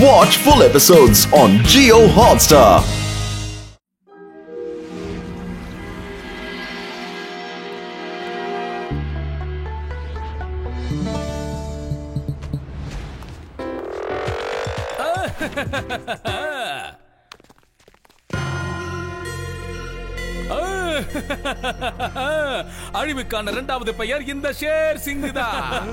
Watch full episodes on Jio Hotstar. அழிவுக்கான இரண்டாவது பெயர் இந்த ஷேர் சிங் தான்.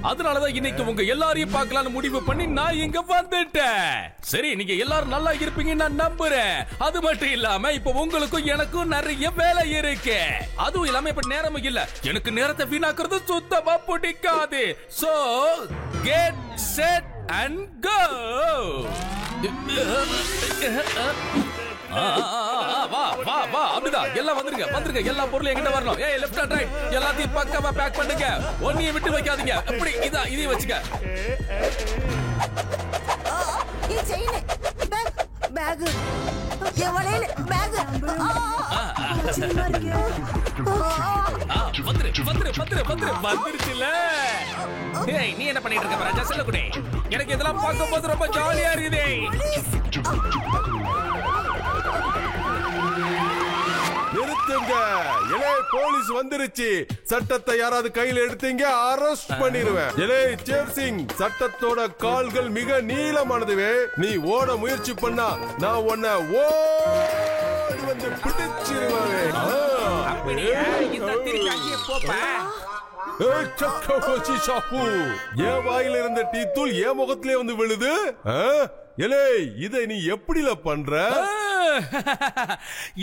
அதனாலதான் இன்னைக்கு உங்க எல்லாரையும் பார்க்கலாம்னு முடிவு பண்ணி நான் இங்க வந்துட்டேன். சரி, நீங்க எல்லாரும் நல்லா இருப்பீங்க நான் நம்புறேன். அது மட்டும் இல்லாம இப்ப உங்களுக்கும் எனக்கும் நிறைய வேலை இருக்கு. அதுவும் இல்லாம இப்ப நேரமும் இல்ல. எனக்கு நேரத்தை வீணாக்குறது சுத்தமா பிடிக்காது. சோ கெட் செட் அண்ட் கோ. வா வா வா, அப்படிதான் எல்லாம் வந்துருங்க. எல்லா பொருளும் என்கிட்ட வரணும். ஏய், லெஃப்ட் அண்ட் ரைட் எல்லாத்தையும் பக்கமா பேக் பண்ணுங்க. ஒன்னையும் விட்டு வைக்காதீங்க. அப்படி இதையும் வச்சுக்க. பேக் வந்துருச்சுல. ஏய், நீ என்ன பண்ணிட்டு இருக்க ராஜா செல்லக்குடி? எனக்கு இதெல்லாம் பார்க்கும்போது ரொம்ப ஜாலியா இருக்குதே. நிறுத்துங்க. இலே, போலீஸ் வந்துருச்சு. சட்டத்தை யாராவது கையில எடுத்தீங்க அரெஸ்ட் பண்ணிடுவேன். இலே ஷேர் சிங், சட்டத்தோட கால்கள் மிக நீளமானதுவே. நீ ஓட முயற்சி பண்ணா நான் உன்னை ஓடி வந்து பிடிச்சிருவேன். என் வாயில இருந்த டீ தூள் என் முகத்திலே வந்து விழுது. இதை நீ எப்படில பண்ற?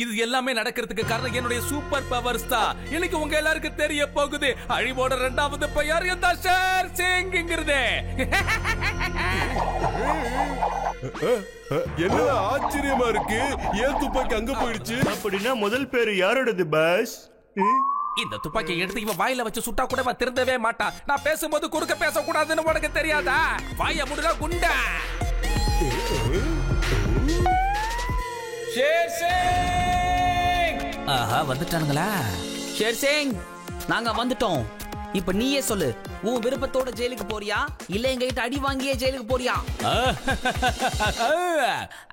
இது எல்லாமே நடக்கிறதுக்கு காரணம் என்னுடைய சூப்பர் பவர்ஸ் தான். இன்னைக்கு உங்க எல்லாருக்கும் தெரிய போகுது. அழிவோட இரண்டாவது பெயர் இந்த ஷேர் சிங்ங்கிறது. என்ன ஆச்சரியமா இருக்கு. ஏன் துப்பாக்கி அங்க போயிடுச்சு? அப்படின்னா முதல் பேரு யாரோடது பாஸ்? இந்த துப்பாக்கியை எடுத்து இவன் வாயில வச்சு சுட்டா கூட திருந்தவே மாட்டான். நான் பேசும்போது குறுக்க பேசக்கூடாதுன்னு உனக்கு தெரியாதா? வாய முடுடா குண்டா. ஷேர் சிங்! ஆஹா, வந்துட்டானுங்களா? ஷேர் சிங், நாங்க வந்துட்டோம். இப்ப நீயே சொல்லு, உன் விருப்பத்தோட ஜெயிலுக்கு போறியா இல்ல எங்ககிட்ட அடி வாங்கியே ஜெயிலுக்கு போறியா?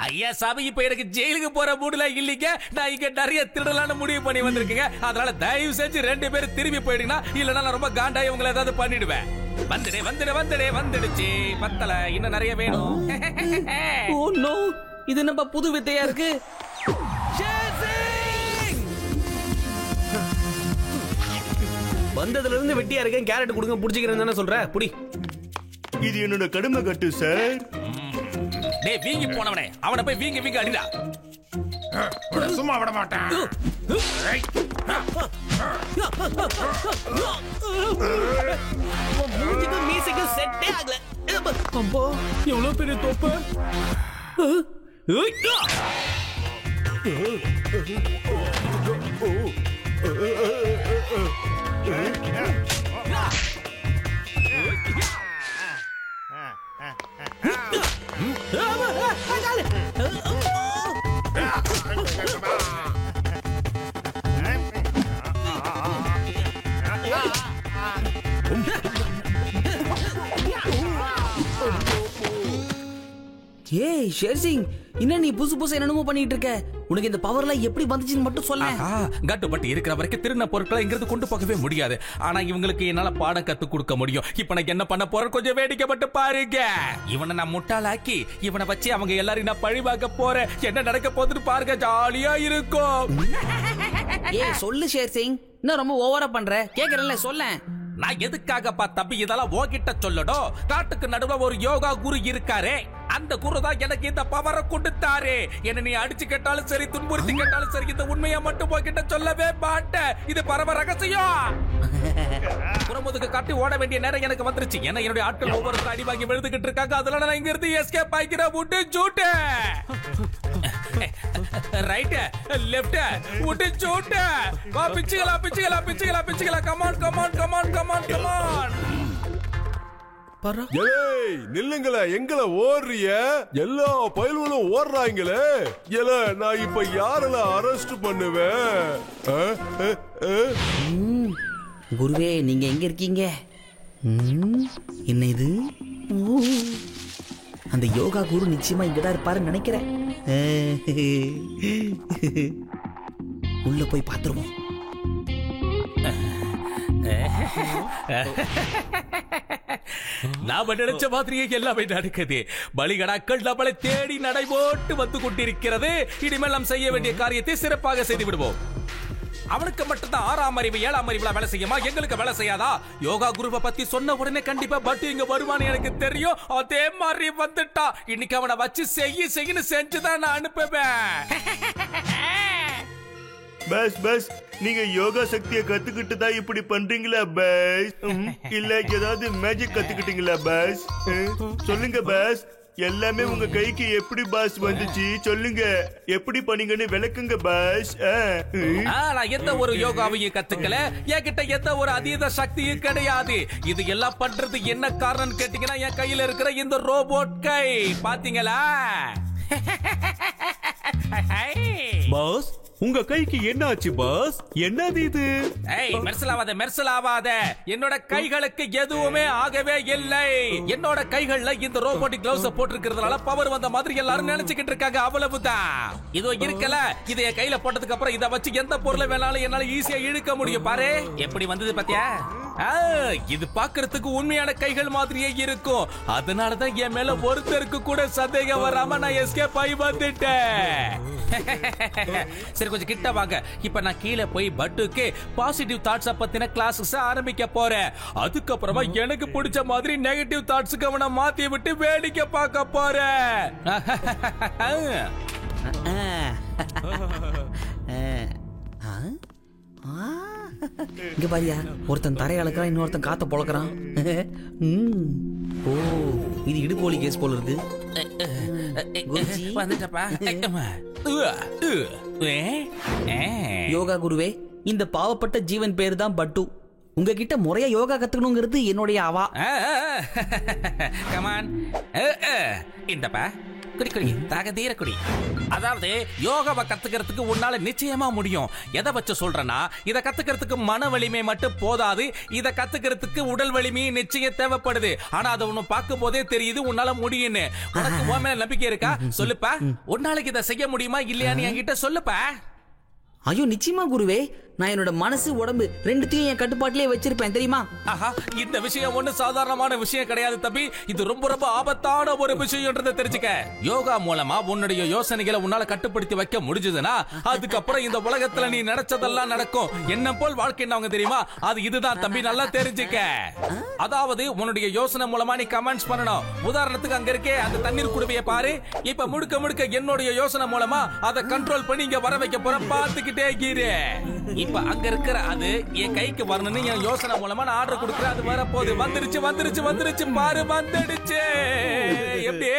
ஐயா சாமி, இப்ப எனக்கு ஜெயிலுக்கு போற மூடுல இல்லீங்க. நான் இங்க நிறைய திருடலான்னு முடிவு பண்ணி வந்திருக்கீங்க. அதனால தயவு செஞ்சு 2 பேரும் திரும்பி போயிடுங்க. இல்லன்னா நான் ரொம்ப காண்டாயி உங்களை ஏதாவது பண்ணிடுவேன். வந்துடுச்சு. பத்தல, இன்னும் நிறைய வேணும். ஓ நோ, இது நம்ம புது வித்தையா இருக்கு. வந்ததுல இருந்து வெட்டியா இருக்கேன். கேரட் கொடுங்க, புடிச்சிக்கிறேன்னு தானே சொல்ற. புடி. இது என்னோட கடுமை கட்டு சார். டேய், வீங்கி போனவனே, அவனை போய் வீங்கி அடிடா. சும்மா விட மாட்டேன். மீசைக்கு செட்டே ஆகல. அம்பா, எவ்வளவு பெரிய தோப்பு. ஏய் ஷேர் சிங், என்ன நீ புதுசு என்னமோ பண்ணிட்டு இருக்க? உனக்கு இந்த பவர்லாம் எப்படி வந்துச்சுன்னு மட்டும் சொல்ல. கட்டுப்பட்டு இருக்கிற வரைக்கும் திருந பொருட்களை இங்கிருந்து கொண்டு போகவே முடியாது. ஆனா இவங்களுக்கு என்னால பாடம் கத்து கொடுக்க முடியும். இப்ப நான் என்ன பண்ண போறேன் கொஞ்சம் வேடிக்கைப்பட்டு பாருங்க. இவனை நான் முட்டாளாக்கி இவனை வச்சு அவங்க எல்லாரும் நான் பழிவாக்க போறேன். என்ன நடக்க போகுதுன்னு பாருங்க, ஜாலியா இருக்கும். ஏய் சொல்லு ஷேர் சிங், இன்னும் ரொம்ப ஓவரா பண்ற. கேக்குறேன்ல, சொல்ல. நான் எதுக்காகப்பா தம்பி இதெல்லாம் உன்கிட்ட சொல்லணும்? காட்டுக்கு நடுவுல ஒரு யோகா குரு இருக்காரே, அந்த குரு தான் எனக்கு இந்த பவரை கொடுத்தாரு. என்ன நீ அடிச்சு கேட்டாலும் சரி, துன்புறுத்தி கேட்டாலும் சரி, இந்த உண்மையை மட்டும் உன்கிட்ட சொல்லவே மாட்டேன். இது பரம ரகசியம். புறமுதுக்கு காட்டி ஓட வேண்டிய நேரம் எனக்கு வந்துருச்சு. ஏன்னா என்னுடைய ஆட்கள் ஒவ்வொரு அடி வாங்கி விழுதுகிட்டு இருக்காங்க. அதனால நான் இங்க இருந்து எஸ்கேப் ஆகிக்கிற விட்டு ஜூட்டு ரைட் லெஃப்ட் விட்டு ஜூட்டு. வா பிச்சுகளா. கமான். ஏய், நில்லுங்களே. எங்கள ஓடுறிய? எல்லா பயல்களும் ஓடுறாங்களே. நான் இப்ப யாரெல்ல அரெஸ்ட் பண்ணுவேன்? குருவே, நீங்க எங்க இருக்கீங்க? என்ன இது? அந்த யோகா குரு நிச்சயமா இங்கதான் இருப்பாருன்னு நினைக்கிறேன். உள்ள போய் பார்த்துருவோம். நாம நினைச்ச மாதிரியே எல்லாமே நடக்குது. பலிகடாக்கள் நம்மளை தேடி நடைபோட்டு வந்து கொண்டிருக்கிறது. இனிமேல் நாம் செய்ய வேண்டிய காரியத்தை சிறப்பாக செய்து விடுவோம். அவனுக்கு மட்டும்தான் 6ஆம் அறிவு 7ஆம் அறிவுல வேலை செய்யுமா? எங்களுக்கு வேலை செய்யாதா? யோகா குருவை பத்தி சொன்ன உடனே கண்டிப்பா பட்டு இங்க வருவான்னு எனக்கு தெரியும். அதே மாதிரி வந்துட்டா. இன்னைக்கு அவனை வச்சு செய்யு செஞ்சுதான் நான் அனுப்புவேன். பஸ் நீங்க யோகா சக்தியை கத்துக்கிட்டு தான் இப்படி பண்றீங்களா பஸ்? இல்ல ஏதாவது மேஜிக் கத்துக்கிட்டீங்களா பஸ்? சொல்லுங்க பஸ். எல்லாமே உங்க கைக்கு எப்படி பாஸ் வந்துச்சு? சொல்லுங்க, எப்படி பண்ணீங்கன்னு விளக்குங்க பாஸ். நான் எந்த ஒரு யோகாவையும் கத்துக்கல. என்கிட்ட எந்த ஒரு அதீத சக்தியும் கிடையாது. இது எல்லாம் பண்றது என்ன காரணம் கேட்டீங்கன்னா, என் கையில இருக்கிற இந்த ரோபோட் கை பாத்தீங்களா? பாஸ், உங்க கைக்கு என்ன ஆச்சு பாஸ்? என்னது இது? மெர்சலாவாத. என்னோட கைகளுக்கு எதுவுமே ஆகவே இல்லை. என்னோட கைகள்ல இந்த ரோபோட்டிக் கிளவுஸ் போட்டிருக்கிறதுனால பவர் வந்த மாதிரி எல்லாரும் நினைச்சுக்கிட்டு இருக்காங்க. அவ்வளவுதான். இதோ இருக்கல, இதை என் கையில போட்டதுக்கு அப்புறம் இதை வச்சு எந்த பொருளை வேணாலும் என்னால ஈஸியா இழுக்க முடியும். பாரு எப்படி வந்தது பாத்தியா? இது பாக்குறதுக்கு உண்மையான கைகள் மாதிரியே இருக்கும். அதனாலதான் என் மேல ஒருத்தருக்கு கூட சந்தேகம் வராம நான் எஸ்கேப் ஆகி வந்துட்டேன். சரி, கொஞ்சம் கிட்ட வாங்க. இப்ப நான் கீழே போய் பட்டுக்கு பாசிட்டிவ் தாட்ஸ் பத்தின கிளாஸஸ் ஆரம்பிக்க போறேன். அதுக்கப்புறமா எனக்கு பிடிச்ச மாதிரி நெகட்டிவ் தாட்ஸ்க்கு அவனை மாத்தி விட்டு வேடிக்கை பார்க்க போறேன். இங்க பாரியா, ஒருத்தன் தரைய அளக்கிறான், இன்னொருத்தன் காத்த பொழக்கிறான். ஓ, இது இடுப்போலி கேஸ் போல இருக்கு. வந்துட்டப்பா. யோகா குருவே, இந்த பாவப்பட்ட ஜீவன் பேரு தான் பட்டு. உங்ககிட்ட முறையா யோகா கத்துக்கணுங்கிறது என்னுடைய அவா. கமான், இந்தப்பா குடி தாக தீர குடி. அதாவது யோகாவை கத்துக்கிறதுக்கு உன்னால நிச்சயமா முடியும். எதை வச்சு சொல்றேன்னா, இதை கத்துக்கிறதுக்கு மன வலிமை மட்டும் போதாது, இதை கத்துக்கிறதுக்கு உடல் வலிமையும் நிச்சயம் தேவைப்படுது. ஆனா அதை ஒண்ணு பார்க்கும் போதே தெரியுது உன்னால முடியும்னு. உனக்கு உன் மேல நம்பிக்கை இருக்கா? சொல்லுப்பா, உன்னால இதை செய்ய முடியுமா இல்லையான்னு என்கிட்ட சொல்லுப்பா. ஐயோ, நிச்சயமா குருவே. நான் என்னோட மனசு உடம்பு ரெண்டுத்தையும் என் கட்டுப்பாட்டிலே வச்சிருப்பேன், தெரியுமா? ஆஹா, இந்த விஷயம் ஒண்ணு சாதாரணமான விஷயம் கிடையாது தம்பி. இது ரொம்ப ரொம்ப ஆபத்தான ஒரு விஷயம்ன்றதை தெரிஞ்சுக்க. யோகா மூலமா உன்னுடைய யோசனைகளை உன்னால கட்டுப்படுத்தி வைக்க முடிஞ்சதுன்னா, அதுக்கப்புறம் இந்த உலகத்துல நீ நினைச்சதெல்லாம் நடக்கும். என்ன போல் வாழ்க்கை என்னவங்க தெரியுமா? அது இதுதான் தம்பி, நல்லா தெரிஞ்சுக்க. அதாவது உன்னுடைய யோசனை மூலமா நீ கமெண்ட்ஸ் பண்ணணும். உதாரணத்துக்கு அங்க இருக்கே அந்த தண்ணீர் குடுவையை பாரு. இப்ப முழுக்க முழுக்க என்னுடைய யோசனை மூலமா அதை கண்ட்ரோல் பண்ணி இங்க வர வைக்க போற. பாத்துக்கிட்டே இரு. இப்ப அங்க இருக்கிற அது என் கைக்கு வரணும்னு என் யோசனை மூலமா நான் ஆர்டர் கொடுக்குறேன். அது வர போகுது. வந்துருச்சு பாரு, வந்துடுச்சு. எப்படி?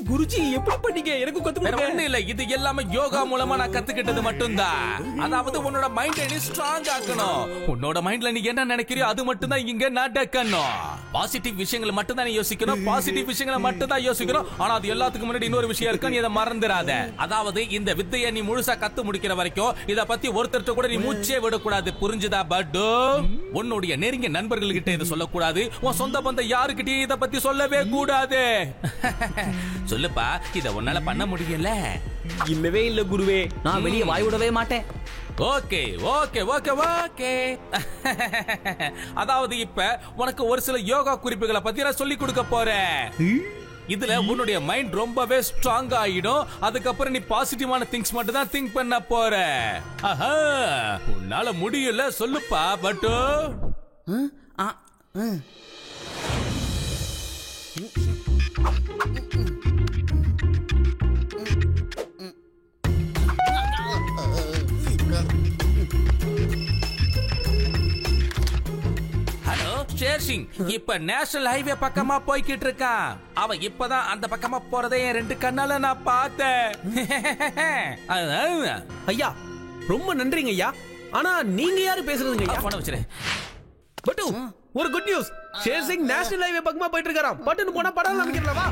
குருஜி, எப்படி பண்ணீங்க? எனக்கு ஒண்ணு இல்ல, இது எல்லாமே யோகா மூலமா நான் கத்துக்கிட்டது மட்டும்தான். அதாவது உன்னோட மைண்ட நீ ஸ்ட்ராங் ஆக்கணும். உன்னோட மைண்ட்ல நீ என்ன நினைக்கிறியோ அது மட்டும் தான் இங்க நடக்கணும். பாசிட்டிவ் விஷயங்களை மட்டும் தான் யோசிக்கணும். பாசிட்டிவ் விஷயங்களை மட்டும் தான் யோசிக்கணும். ஆனா அது எல்லாத்துக்கும் முன்னாடி இன்னொரு விஷயம் இருக்கு, நீ அதை மறந்துடாத. அதாவது இந்த வித்தையை நீ முழுசா கத்து முடிக்கிற வரைக்கும் இத பத்தி ஒருத்தர்ட்ட கூட நீ மூச்சே விடக்கூடாது. புரிஞ்சுதா பட்டு? உன்னுடைய நெருங்கிய நண்பர்கள் கிட்ட இதை சொல்லக்கூடாது. உன் சொந்த பந்தம் யாருக்கிட்டயும் இத பத்தி சொல்லவே கூடாது. சொல்லுப்பா, இத உன்னால பண்ண முடியல? இல்லவே இல்ல குருவே, நான் வெளியே வாய் விடவே மாட்டேன். ஓகே. அதாவது இப்ப உனக்கு ஒரு சில யோகா குறிப்புகளை பத்தி நான் சொல்லி கொடுக்க போறேன். இதுல உன்னுடைய மைண்ட் ரொம்பவே ஸ்ட்ராங் ஆயிடும். அதுக்கப்புறம் நீ பாசிட்டிவான திங்ஸ் மட்டும் தான் திங்க் பண்ண போற. ஆஹா, உன்னால முடியல? சொல்லுப்பா பட்டு. ஷேர்சிங் இப்ப நேஷனல் ஹைவே பக்கமா போய்கிட்டு இருக்கான். அவன் இப்பதான் அந்த பக்கமா போறதை என் 2 கண்ணால நான் பார்த்தேன். ஐயா, ரொம்ப நன்றிங்க ஐயா. ஆனா நீங்க யாரு பேசுறதுங்க ஐயா? போன வச்சிரு. பட்டு, ஒரு good news. Sher Singh national highway பக்கமா போயிட்டு இருக்காராம். பட்டுன்னு போனா படம் நம்பிக்கிறவா?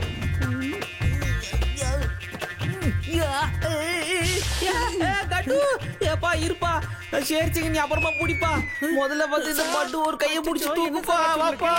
கட்டு ஏப்பா இருப்பா ஷேர்சிங் நீ அப்புறமா பிடிப்பா முதல்ல வந்து இந்த பட்டு ஒரு கையை பிடிச்சி தூக்குப்பா வாப்பா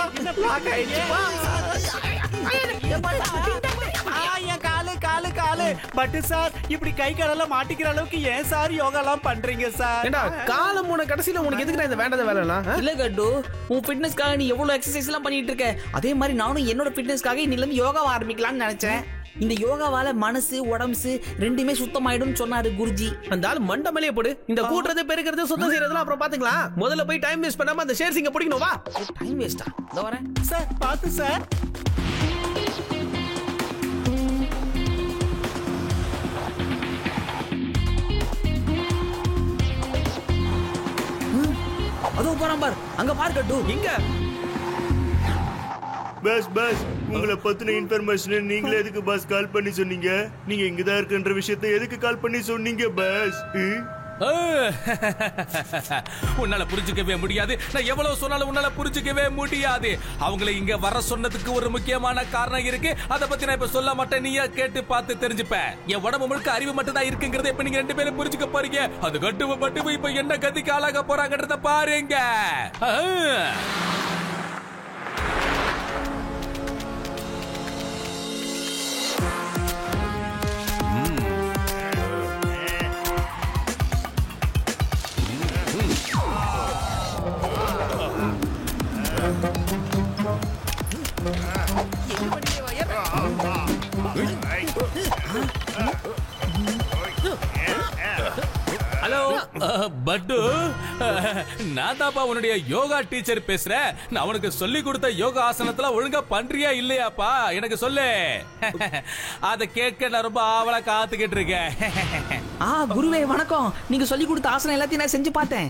என் காலு காலு காலு பட்டு சார் இப்படி கை காலெல்லாம் மாட்டிக்கிற அளவுக்கு ஏன் சார் யோகா எல்லாம் பண்றீங்க சார்? ஏண்டா காலம் போன கடைசியில உனக்கு எதுக்கு இந்த வேண்டாத வேலைலாம்? இல்ல கட்டு உன் ஃபிட்னஸ்க்காக நீ எவ்வளவு எக்ஸசைஸ் எல்லாம் பண்ணிட்டு இருக்க அதே மாதிரி நானும் என்னோட ஃபிட்னஸ்க்காக இன்னில இருந்து யோகாவை ஆரம்பிக்கலாம்னு நினைச்சேன். இந்த யோகாவால மனசு உடம்பு ரெண்டுமே சுத்தமாயிடும் சொன்னாரு குருஜி. அந்த ஆள் மண்டமலையே போடு. இந்த கூட்டுறது பெருக்கிறது சுத்தம் செய்யறதுலாம் அப்புறம் பாத்துக்கலாம். முதல்ல போய் டைம் வேஸ்ட் பண்ணாம அந்த ஷேர்சிங்க பிடிக்கணும் வா. டைம் வேஸ்டா? இதோ வரேன் சார். பாத்து சார். அதோ போறான் பார். அங்க பார் கட்டு. எங்க? பஸ் பஸ் உங்களை பத்தின இன்ஃபர்மேஷன் நீங்களே எதுக்கு பஸ் கால் பண்ணி சொன்னீங்க? நீங்க இங்கதான் இருக்குன்ற விஷயத்தை எதுக்கு கால் பண்ணி சொன்னீங்க பஸ்? உன்னால புரிஞ்சுக்கவே முடியாது. நான் எவ்வளவு சொன்னாலும் உன்னால புரிஞ்சுக்கவே முடியாது. அவங்களை இங்க வர சொன்னதுக்கு ஒரு முக்கியமான காரணம் இருக்கு. அத பத்தி நான் இப்ப சொல்ல மாட்டேன். நீயா கேட்டு பார்த்து தெரிஞ்சுப்ப. என் உடம்பு முழுக்க அறிவு மட்டும் தான் இருக்குங்கிறத இப்ப நீங்க 2 பேரும் புரிஞ்சுக்க போறீங்க. அது கட்டுவ பட்டு இப்ப என்ன கதிக்கு ஆளாக போறாங்கன்றத பாருங்க. ஹலோ பட்டு, நான் தாப்பா உன்னுடைய யோகா டீச்சர் பேசுறேன். நான் உனக்கு சொல்லி கொடுத்த யோகா ஆசனத்துல ஒழுங்கா பண்றியா இல்லையாப்பா எனக்கு சொல்லு. அத கேட்க நான் ரொம்ப ஆவலா காத்துக்கிட்டு இருக்கேன். குருவே வணக்கம். நீங்க சொல்லி கொடுத்த ஆசனம் எல்லாத்தையும் நான் செஞ்சு பார்த்தேன்.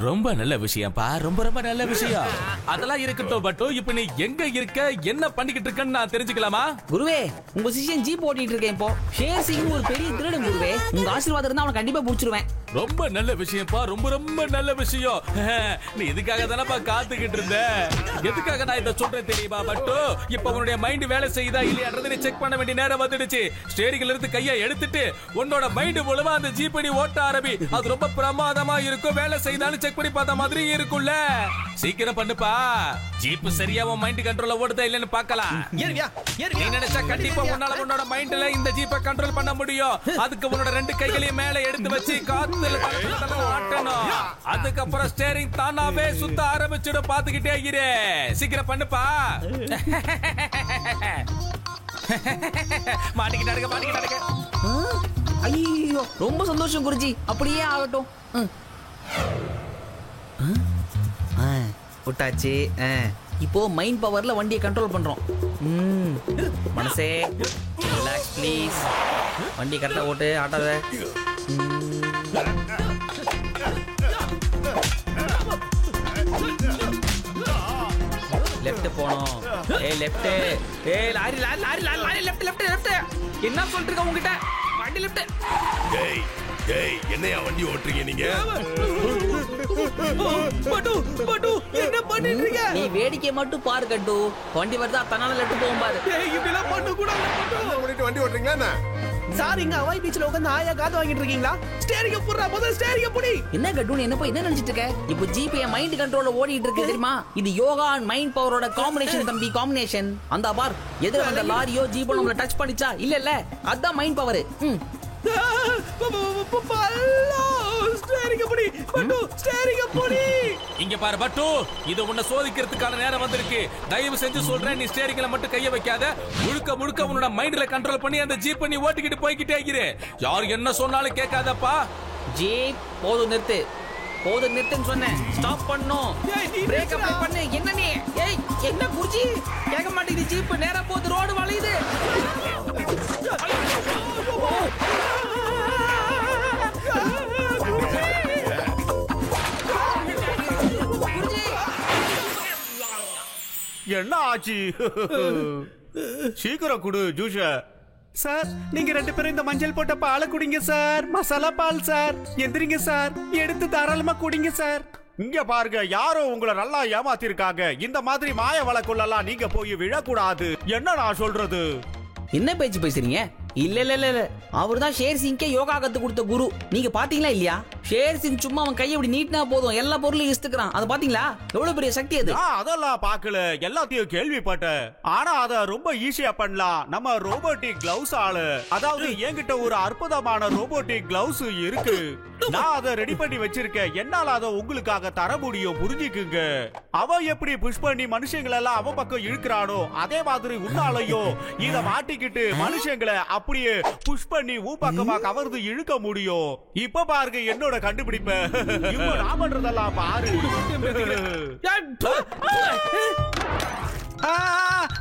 ரொம்ப நல்ல விஷயம்ப்பா. ரொம்ப ரொம்ப நல்ல விஷயம். அதெல்லாம் இருக்கட்டும் பட்டு, இப்ப நீ எங்க இருக்க, என்ன பண்ணிக்கிட்டு இருக்கன்னு நான் தெரிஞ்சுக்கலாமா? குருவே உங்க சிஷியன் ஜீப் ஓட்டிட்டு இருக்கேன் இப்போ. ஷேர் சிங் ஒரு பெரிய திருடன் குருவே. உங்க ஆசீர்வாதம் இருந்தா அவனை கண்டிப்பா புடிச்சிருவேன். ரொம்ப நல்ல விஷயம்ப்பா. ரொம்ப ரொம்ப நல்ல விஷயம். நீ இதுக்காக தானப்பா காத்துக்கிட்டு இருந்த. எதுக்காக நான் இதை சொல்றேன் தெரியுமா பட்டு? இப்ப உன்னுடைய மைண்ட் வேலை செய்யுதா இல்லையான்றதை நீ செக் பண்ண வேண்டிய நேரம் வந்துடுச்சு. ஸ்டேரிங்ல இருந்து கையை எடுத்துட்டு உன்னோட மைண்ட் மூலமா அந்த ஜீப்பை நீ ஓட்ட ஆரம்பி. அது ரொம்ப பிரமாதமா இருக்கும். வேலை செய்தாலும் செக் பண்ணி பார்த்த மாதிரி இருக்கும்ல. சீக்கிரம் பண்ணுப்பா. ஜீப் சரியா உன் மைண்ட் கண்ட்ரோல்ல ஓடுதா இல்லன்னு பார்க்கலாம். நீ நினைச்சா கண்டிப்பா உன்னால உன்னோட மைண்ட்ல இந்த ஜீப்பை கண்ட்ரோல் பண்ண முடியும். அதுக்கு உன்னோட 2 கைகளையும் மேல எடுத்து வச்சு காத்துல ஆட்டணும். அதுக்கப்புறம் ஸ்டேரிங் தானாவே சுத்த ஆரம்பிச்சிடும். பாத்துக்கிட்டே இரு. சீக்கிரம் பண்ணுப்பா. மாட்டிக்கிட்டாருங்க. ஐயோ ரொம்ப சந்தோஷம் குருஜி. அப்படியே ஆகட்டும். விட்டாச்சு. இப்போ மைண்ட் பவர்ல வண்டியை கண்ட்ரோல் பண்றோம். மனசே ரிலாக்ஸ் ப்ளீஸ். வண்டி கரெக்டா ஓட்டு, ஆட்டாத. லெஃப்ட் போனோம். Left. Lorry lorry lorry lorry left left left. என்ன சொல்லிட்டு இருக்க உங்ககிட்ட? வண்டி லெஃப்ட். டேய் என்னையா வண்டி ஓட்டுறீங்க நீங்க? பட்டு பட்டு என்ன பண்ணிட்டு இருக்க? நீ வேடிக்கை மட்டும் பாரு கட்டு. வண்டி வருதா தன்னால லெஃப்ட் போகும் பாரு. இப்படி எல்லாம் பண்ண கூடாது பட்டு. வண்டி ஓட்டுறீங்களா என்ன? சார் இங்க ஹவாய் பீச்ல உட்கார்ந்து ஆயா காது வாங்கிட்டு இருக்கீங்களா? ஸ்டேரிங்க புடுறா, முதல்ல ஸ்டேரிங்க புடி. என்ன கட்டு என்ன போய் என்ன நினைச்சிட்டு இருக்க? இப்போ ஜிபி மைண்ட் கண்ட்ரோல்ல ஓடிட்டு இருக்கு தெரியுமா? இது யோகா அண்ட் மைண்ட் பவரோட காம்பினேஷன் தம்பி, காம்பினேஷன். அந்த பார் எதிர வந்த லாரியோ ஜீப்போ நம்மள டச் பண்ணிச்சா? இல்ல அதான் மைண்ட் பவர். இங்க பாரு பட்டு, இது உன்னை சோதிக்கிறதுக்கான நேரம் வந்திருக்கு. தயவு செஞ்சு சொல்றேன், நீ ஸ்டேரிங்ல மட்டும் கைய வைக்காத. முழுக்க முழுக்க உன்னோட மைண்ட்ல கண்ட்ரோல் பண்ணி அந்த ஜீப் நீ ஓட்டிக்கிட்டு போய்கிட்டே இரு. யார் என்ன சொன்னாலும் கேட்காதப்பா. ஜீப் போதும் நிறுத்து. போதும் நிறுத்துன்னு சொன்னேன். ஸ்டாப் பண்ணனும். பிரேக் அப்ளை பண்ணு. என்ன நீ? ஏய் என்ன குருஜி? கேட்க மாட்டேங்குது. ஜீப் நேரா போகுது, ரோடு வளையுது. என்ன ஆச்சு? சீக்கிரம் குடு ஜூஸ. சார் நீங்க 2 பேரும் இந்த மஞ்சள் போட்ட பாலை குடிங்க சார். மசாலா பால் சார். எந்திரிங்க சார். எடுத்து தாராளமா குடிங்க சார். இங்க பாருங்க, யாரோ உங்களை நல்லா ஏமாத்தி இருக்காங்க. இந்த மாதிரி மாய வழக்குள்ளலாம் நீங்க போய் விழக்கூடாது. என்ன நான் சொல்றது? என்ன பேச்சு பேசுறீங்க? இல்ல இல்ல இல்ல இல்ல அவர்தான் ஷேர் சிங்கே யோகா கத்து கொடுத்த குரு. நீங்க பாத்தீங்களா இல்லையா? ஷேர் சிங் சும்மா அவன் கையை இப்படி நீட்டினா போதும் எல்லா பொருளையும் இஸ்துக்கிறான். அது பாத்தீங்களா? எவ்வளவு பெரிய சக்தி அது. அதெல்லாம் பாக்கல, எல்லாத்தையும் கேள்விப்பட்டேன். ஆனா அத ரொம்ப ஈஸியா பண்ணலாம் நம்ம ரோபோட்டிக் கிளவுஸ் ஆளு. அதாவது என்கிட்ட ஒரு அற்புதமான ரோபோட்டிக் கிளவுஸ் இருக்கு. நான் அதை ரெடி பண்ணி வச்சிருக்கேன். என்னால அதை உங்களுக்காக தர முடியும், புரிஞ்சுக்குங்க. அவன் எப்படி புஷ் பண்ணி மனுஷங்களை எல்லாம் அவன் பக்கம் இழுக்கிறானோ அதே மாதிரி உன்னாலையும் இத மாட்டிக்கிட்டு மனுஷங்களை அப்படியே புஷ் பண்ணி பக்கமா கவர்ந்து இழுக்க முடியும். இப்ப பாருங்க என்னோட கண்டுபிடிப்ப. இப்ப நான் பண்றதெல்லாம் பாரு.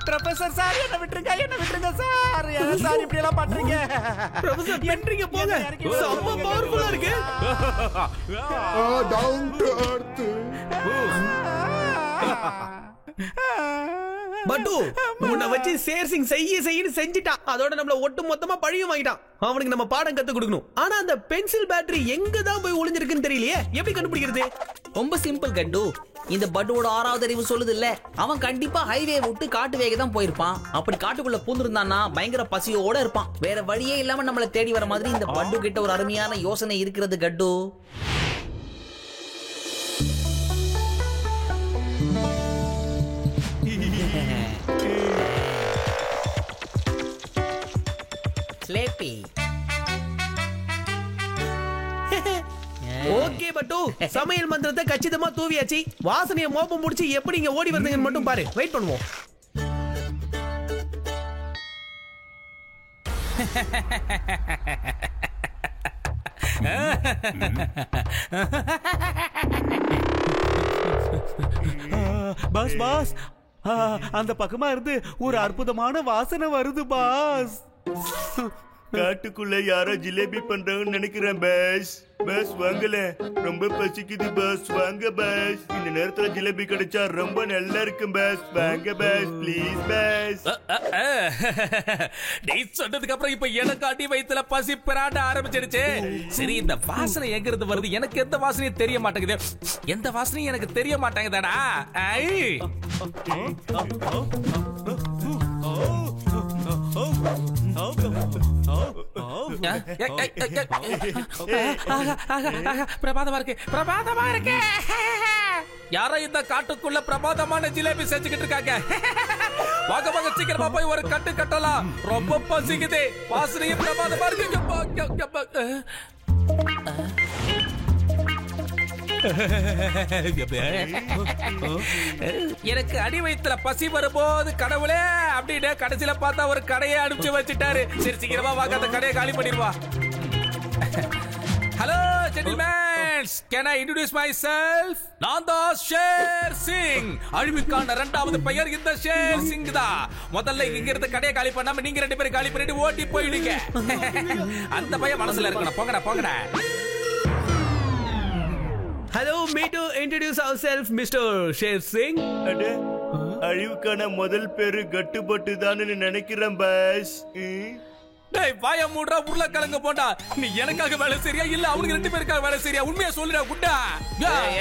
ப்ரொஃபசர் சார் என்ன விட்டுருங்க சார். என்ன சார் இப்படி எல்லாம் பண்றீங்க? ப்ரொஃபசர் பண்றீங்க போங்க. ரொம்ப பவர்ஃபுல்லா இருக்கு. down to earth. பட்டு உன்னை வச்சு ஷேர் சிங் செய்யன்னு செஞ்சிட்டான். அதோட நம்மள ஒட்டு மொத்தமா பழியும் வாங்கிட்டான். அவனுக்கு நம்ம பாடம் கத்து கொடுக்கணும். ஆனா அந்த பென்சில் பேட்டரி எங்க தான் போய் ஒளிஞ்சிருக்குன்னு தெரியலையே. எப்படி கண்டுபிடிக்கிறது? ரொம்ப சிம்பிள் கண்டு. இந்த பட்டுவோட 6வது அறிவு சொல்லுது இல்ல, அவன் கண்டிப்பா ஹைவே விட்டு காட்டு வேக தான் போயிருப்பான். அப்படி காட்டுக்குள்ள பூந்திருந்தான்னா பயங்கர பசியோட இருப்பான். வேற வழியே இல்லாம நம்மள தேடி வர மாதிரி இந்த பட்டு கிட்ட ஒரு அருமையான யோசனை இருக்கிறது கட்டு. ஸ்லேப்பி. ஓகே பட்டு, சமையல் மந்திரத்தை கச்சிதமா தூவியாச்சு. வாசனைய மோப்பம் முடிச்சு எப்படி இங்க ஓடி வந்தீங்கன்னு மட்டும் பாரு. வெயிட் பண்ணுவோம். பாஸ் பாஸ், அந்த பக்கமா இருந்து ஒரு அற்புதமான வாசனை வருது பாஸ். காட்டுக்குள்ள யாரோ ஜிலேபி பண்றாங்கன்னு நினைக்கிறேன் பாஸ். பாஸ் வாங்கல, ரொம்ப பசிக்குது பாஸ். வாங்க பாஸ், இந்த நேரத்துல ஜிலேபி கிடைச்சா ரொம்ப நல்லா இருக்கும் பாஸ். வாங்க பாஸ், ப்ளீஸ் பாஸ். நீ சொன்னதுக்கு அப்புறம் இப்ப எனக்கு அடி வயித்துல பசி பிராட்ட ஆரம்பிச்சிடுச்சு. சரி, இந்த வாசனை எங்க இருந்து வருது? எனக்கு எந்த வாசனையும் தெரிய மாட்டேங்குது. எந்த வாசனையும் எனக்கு தெரிய மாட்டேங்குதாடா. பிரபாதமா இருக்கு. யாரோ இந்த காட்டுக்குள்ள பிரபாதமான ஜிலேபி செஞ்சுக்கிட்டு இருக்காங்க. வாங்க வாங்க, சீக்கிரமா போய் ஒரு கட்டு கட்டலாம். ரொம்ப பசிக்குது. வாசனையும் பிரபாதமா இருக்கு. எனக்கு அடி வயித்துல பசி வரும்போது கடவுளே அப்படின்னு கடைசியில பார்த்தா ஒரு கடையை அனுப்பிச்சு வச்சுட்டாரு. சரி, சீக்கிரமா வாங்க, அந்த கடையை காலி பண்ணிடுவா. Hello gentlemens, can I introduce myself? நான் தான் ஷேர் சிங். அழிவுக்கான 2வது பெயர் இந்த ஷேர் சிங் தான். முதல்ல இங்க இருந்து கடையை காலி பண்ணாம நீங்க 2 பேரும் காலி பண்ணிட்டு ஓட்டி போயிடுங்க. அந்த பையன் மனசுல இருக்கணும். போங்கடா போங்கடா. Hello, me to introduce ourselves, Mr. Sher Singh. அட, அழிவுக்கான முதல் பேரு கட்டுப்பட்டு தான் நினைக்கிறேன் பாஸ். டேய், வாய மூடுறா, உருளைக்கிழங்கு போண்டா. நீ எனக்காக வேலை சரியா இல்ல அவனுக்கு 2 பேருக்காக வேலை சரியா? உண்மையா சொல்லுடா குட்டா.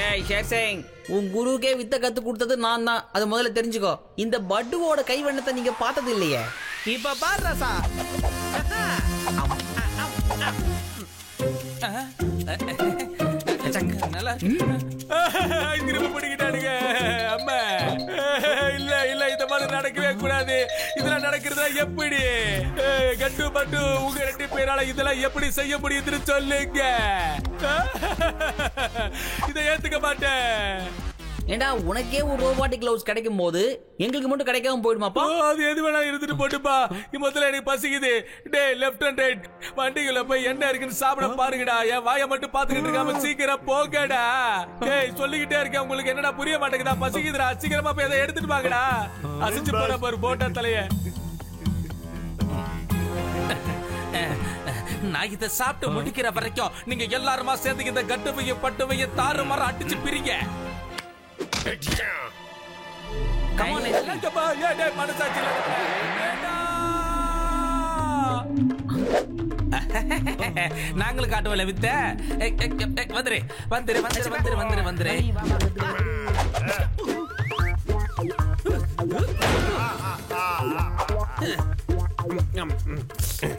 ஏய் ஷேர் சிங், உன் குருக்கே வித்த கத்து கொடுத்தது நான் தான். அது முதல்ல தெரிஞ்சுக்கோ. இந்த பட்டுவோட கைவண்ணத்தை நீங்க பார்த்தது இல்லையே. இப்ப பாரு ரசா. திரும்ப பிடிக்கிட்டானுங்க. அம்மா, இல்ல இல்ல, இந்த மாதிரி நடக்கவே கூடாது. இதெல்லாம் நடக்கிறதா எப்படி? கட்டு பட்டு, உங்க 2 பேரால இதெல்லாம் எப்படி செய்ய முடியுதுன்னு சொல்லுங்க. இதை ஏத்துக்க மாட்டேன். ஏண்டா, உனக்கே ஒரு ரோபோட்டிக் கிளவுஸ் கிடைக்கும் போது எங்களுக்கு மட்டும் கிடைக்காம போயிடுமாப்பா? அது எது வேணா இருந்துட்டு போட்டுப்பா. முதல்ல எனக்கு பசிக்குது. டே, லெஃப்ட் அண்ட் ரைட் வண்டிகளை போய் என்ன இருக்குன்னு சாப்பிட பாருங்கடா. என் வாயை மட்டும் பாத்துக்கிட்டு இருக்காம சீக்கிரம் போங்கடா. டேய், சொல்லிக்கிட்டே இருக்கேன், உங்களுக்கு என்னடா புரிய மாட்டேங்குதா? பசிக்குதுடா, சீக்கிரமா போய் அதை எடுத்துட்டு வாங்கடா. அசிச்சு போற பாரு போட்டா தலைய. நான் இதை சாப்பிட்டு முடிக்கிற வரைக்கும் நீங்க எல்லாருமா சேர்ந்து இந்த கட்டுவையும் பட்டுவையும் தாறுமாற அடிச்சு பிரிங்க. Come on, நாங்களும் காட்டுவல வித்த. வந்துரு வந்துரு வந்துரு வந்துரு வந்துரு வந்துரு.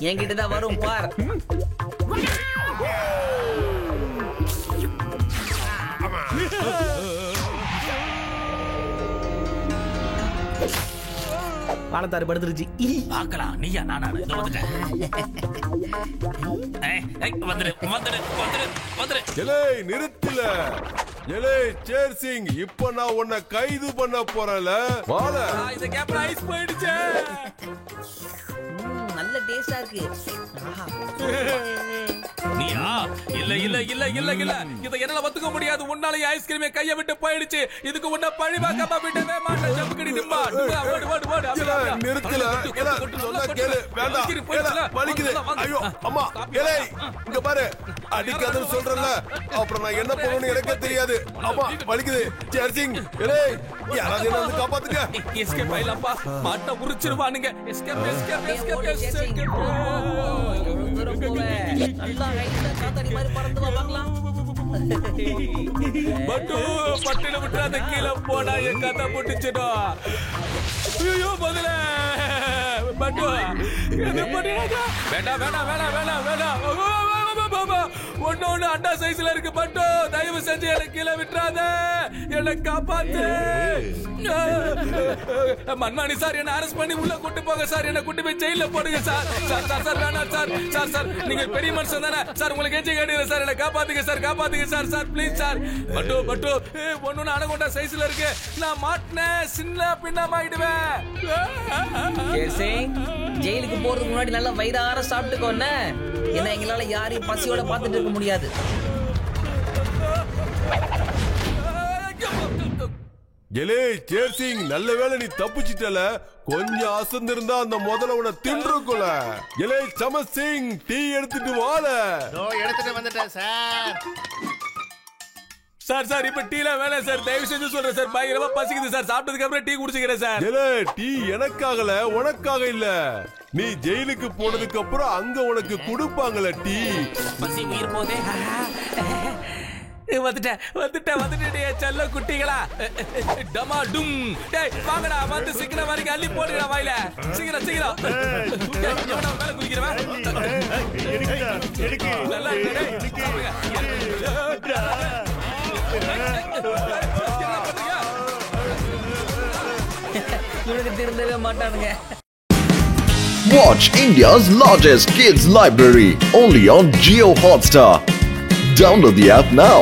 என்கிட்ட தான் வரும் பார். பாலத்தாறு படுத்துருச்சு. பார்க்கலாம். நீயா நானா இதோ வந்துட்டேன். வந்துரு வந்துரு வந்துரு வந்துரு. எலே நிறுத்தல. எலே சேர்சிங், இப்ப நான் உன்னை கைது பண்ண போறல. வால. இந்த கேப்ல ஐஸ் போயிடுச்சு. நல்ல டேஸ்டா இருக்கு. நீயா? இல்ல இல்ல இல்ல இல்ல இல்ல, இத என்னால ஒத்துக்க முடியாது. உன்னால ஐஸ்கிரீமே கைய விட்டு போயிடுச்சு. இதுக்கு உன்ன பழி பார்க்காம விடவே மாட்டேன். ஜம்புக்கடி நிம்பா. ஓடு ஓடு ஓடு. நிறுத்தல. எலே சொன்னா கேளு. வேண்டாம். எலே வலிக்குது. ஐயோ அம்மா. எலே இங்க பாரு. அடிக்காதன்னு சொல்றல. அப்புறம் நான் என்ன பண்ணனும்னு எனக்கே தெரியாது. அம்மா வலிக்குது. சேர்சிங், எலே யாராவது என்ன வந்து காப்பாத்துங்க. எஸ்கேப் ஆயிலப்பா. மாட்ட உரிச்சிருவானுங்க. Escape escape escape escape. நல்லா ரைட்ல காத்தாடி மாதிரி பறந்து வா பார்க்கலாம். பட்டு பட்டில விட்டுறாத, கீழே போடா. என் கதை போட்டுச்சுடா. ஐயோ பதில பட்டு என்ன பண்ணிடாத. வேண்டாம் வேண்டாம் வேண்டாம் வேண்டாம் வேண்டாம். ஒண்ணு அண்டா சைஸ்ல இருக்கு. பட்டு தயவு செஞ்சு என்ன கீழே விட்டுறாத. என்ன காப்பாத்து. மன்மானி சார், என்ன அரெஸ்ட் பண்ணி உள்ள கூட்டு போங்க சார். என்ன கூட்டு போய் ஜெயில போடுங்க சார். சார் சார் சார் வேணாம் சார். சார் சார் நீங்க பெரிய மனுஷன் தானே சார். உங்களுக்கு எஞ்சி கேட்டுக்கிறேன் சார். என்ன காப்பாத்துங்க சார். காப்பாத்துங்க சார். Sir please sir. பட்டு பட்டு ஒண்ணு அனகொண்டா சைஸ்ல இருக்கு. நான் மாட்டினேன். சின்ன பின்னமாயிடுவேன். ஜெயிலுக்கு போறதுக்கு முன்னாடி நல்லா வயிறார சாப்பிட்டுக்கோன்னு. ஏன்னா எங்களால யாரையும் பசியோட பார்த்துட்டு இருக்க முடியாது. எலே சேர்சிங், நல்ல வேளை நீ தப்பிச்சிட்டல. கொஞ்சம் அசந்திருந்தா அந்த முதல்ல உன தின்றுக்குல. எலே சமத் சிங், டீ எடுத்துட்டு வாழ. எடுத்துட்டு வந்துட்டேன் சார். சார் சார் இப்ப டீல வேணாம் சார். தயவு செஞ்சு சொல்றேன் சார். பயங்கரமா பசிக்குது சார். சாப்பிட்டதுக்கு அப்புறம் டீ குடிச்சுக்கிறேன் சார். எலே டீ எனக்காகல, உனக்காக இல்ல. நீ ஜெயிலுக்கு போனதுக்கு அப்புறம் அங்க உனக்கு கொடுப்பாங்கல டீ. பசி உயிர் போதே. வந்துட்டேன் வந்துட்டேன் வந்துட்டேன் செல்ல குட்டிகளா. டமா டும். டேய் வாங்கடா, வந்து சீக்கிரம் வரைக்கும் அள்ளி போடுங்கடா வாயில. சீக்கிரம் சீக்கிரம். எவனா மேல குதிக்கிறவன்? நல்லா இவனுக்கு திருந்தவே மாட்டானுங்க. Watch India's largest kids library only on Jio Hotstar. Download the app now.